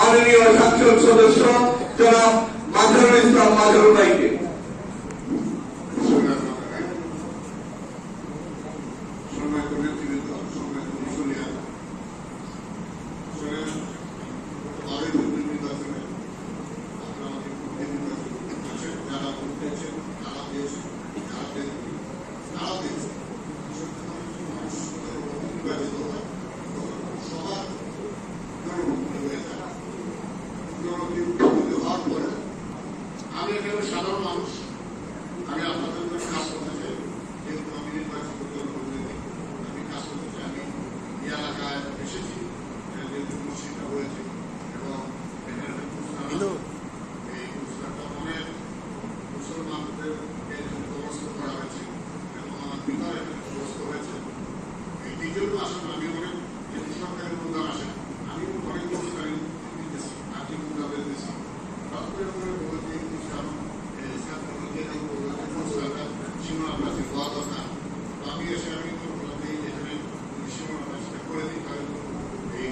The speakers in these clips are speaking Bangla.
মাননীয় সংসদ সদস্য জনাব মাজহারুল ইসলাম মাজহারুল ভাইকে। আমি এখানে সাধারণ মানুষ, আমি আপনাদের জন্য কাজ করতে চাই, যেহেতু আমি নির্বাচিত আমি কাজ করতে চাই। আমি এই এলাকায় এসেছি যেহেতু মসজিদটা হয়েছে এবং এখানে এই অনুষ্ঠানটা অনেক মুসলমানদের ব্যবস্থা করা হয়েছে এবং আমার পিতার এখানে ব্যবস্থা হয়েছে। এই দ্বিতীয় আসেন আমি অনেক সরকারের অনুদান আসে, আমি অনেক অনুষ্ঠানে দিতেছি, আর্থিক অনুদান দিতেছি। আমি এসে আমি এখানে সীমানা করে দিই এই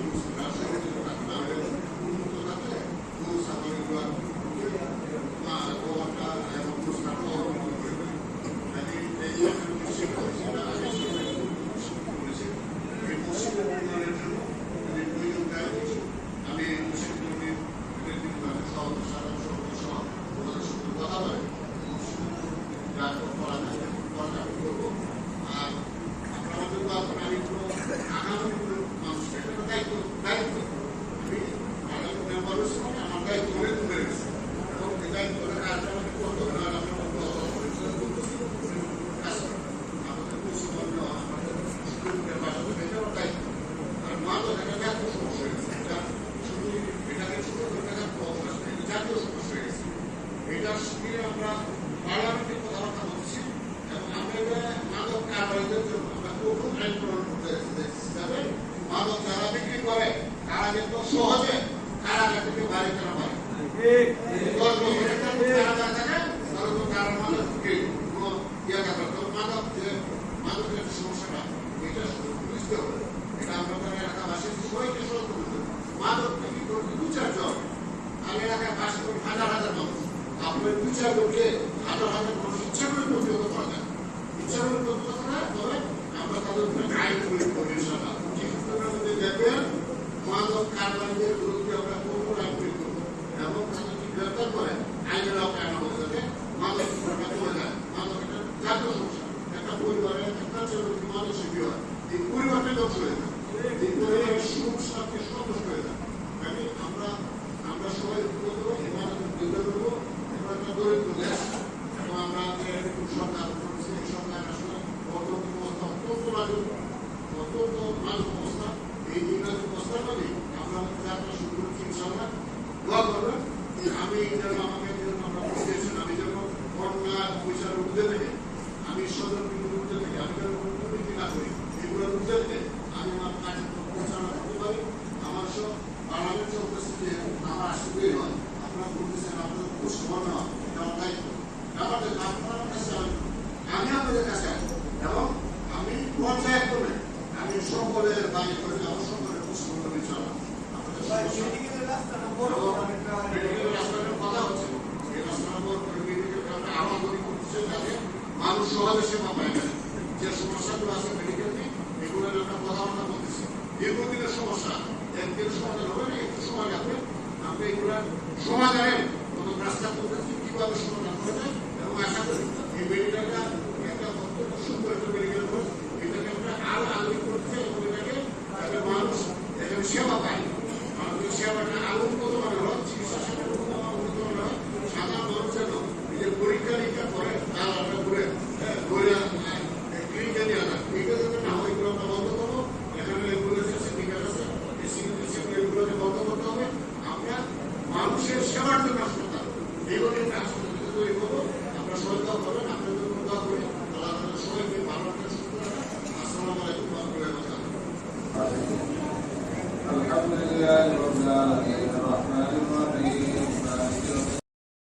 আমরা পার্লামেন্টে কথাবার্তা বলছি এবং আমরা মাদক কারবারিদের জন্য আমরা কঠোর আইন প্রণয়ন করতে যাবে। মাদক যারা বিক্রি করে তারা কিন্তু সহজে কারাগার থেকে বাইরে করা পারে। 10 বছরের কারাগার থাকে তাহলে তো কারণ মাদককে কোনো মাদকের সমস্যাটা এটা শুধু বুঝতে হবে। এটা আমরা এলাকাবাসীর সবাইকে সতর্ক করতে হবে। মাদক বিক্রি করতে 2-4 জন, আমি এলাকায় বাস করি হাজার হাজার মানুষ। আপনার 2-4 জনকে হাজার হাজার মানুষ ইচ্ছা করে প্রতিহত করা যায়, ইচ্ছা করে প্রতিহত করা, তবে আমরা তাদের উপরে আইন প্রয়োগ করি। দেখবেন মাদক কারবারিদের বিরুদ্ধে আমরা কঠোর আইন প্রয়োগ করবো এবং তাদেরকে গ্রেফতার করে আইনের আওতায় আনা হয়ে যাবে। মাদক কমে যায়। মাদক একটা জাতীয় সমস্যা। একটা পরিবারে একটা ছেলে যদি মানসিক হয়, এই পরিবারটাই ধ্বংস হয়ে যায়, এই পরিবারের সমস্যাকে সন্তুষ্ট হয়ে যায়। আমরা সবাই এই মাদকের বিরুদ্ধে করবো। একটা দরিদ্র দেশ এবং আমরা সরকার করছি, এই সরকার আসলে অর্থনৈতিক অবস্থা অত্যন্ত নাজুক অবস্থা। এই নাজুক অবস্থার মধ্যে আমরা আমাদের যাত্রা শুরু করছি। ইনশাআল্লাহ দোয়া করবেন। আমি যেন আমাকে আমরা দিয়েছেন, আমি যেন বন্যা পয়সার ঊর্ধ্বে থেকে, আমি সদর ঊর্ধ্বে থেকে, আমি যেন দুর্নীতি না করি, এগুলোর ঊর্ধ্বে থেকে আমি আমার কাজে পরিচালনা করতে পারি। আমার সব পার্লামেন্ট চলতেছে যে আমার আসতেই হয়, আপনারা করতেছেন, আপনাদের খুব সময় নেওয়া, এটা আমার দায়িত্ব। ব্যাপারটা আপনার কাছে আমি আপনাদের কাছে আসবো এবং আমি পর্যায়ক্রমে আমি সকলের দায়ী করে যাবো, সকলের পশ্চিমবঙ্গ চালাবো। মেডিকেলের রাস্তাটার কথা হচ্ছে, এই রাস্তার উপর মেডিকেলটা আরো আধুনিক করতেছে যাতে মানুষ সহজে সেবা পায়। যে সমস্যাগুলো আছে মেডিকেল নিয়ে, এগুলোর একটা কথাবার্তা বলতেছি। দীর্ঘদিনের সমস্যা, একদিনের সমাধান হবে না, একটু সময় লাগবে। আপনি এগুলার সমাধানের কোনো রাস্তা করতেছি, কিভাবে সমাধান করা যায় এবং আশা করি এই মেডিকেলটা একটা অত্যন্ত সুন্দর একটা মেডিকেল কোর্স, এটাকে আমরা আরো আধুনিক করতে চাই এবং এটাকে যাতে মানুষ এখানে সেবা পায়, মানুষের সেবাটা আরো উন্নত মানের হয়, চিকিৎসা সেবা উন্নত মানের হয়। সাধারণ মানুষ যেন নিজের পরীক্ষা নিরীক্ষা করে তার আমরা করে ক্লিনিকে নিয়ে আসা, এটা যাতে না হয়, এগুলো আমরা বন্ধ করবো। এখানে অ্যাম্বুলেন্স আছে, টিকার আছে, এগুলোকে বন্ধ করতে হবে। আমরা মানুষের সেবার জন্য হাসপাতাল, এইভাবে একটা হাসপাতাল তৈরি করবো। আমরা সবাই দোয়া করবেন, আপনাদের জন্য দোয়া করি। আল্লাহ তাআলা সবাইকে ভালো রাখেন, সুস্থ রাখেন। আসসালামু আলাইকুম ওয়া রাহমাতুল্লাহি ওয়া বারাকাতুহু। আলহামদুলিল্লাহ রাব্বিল আলামিন।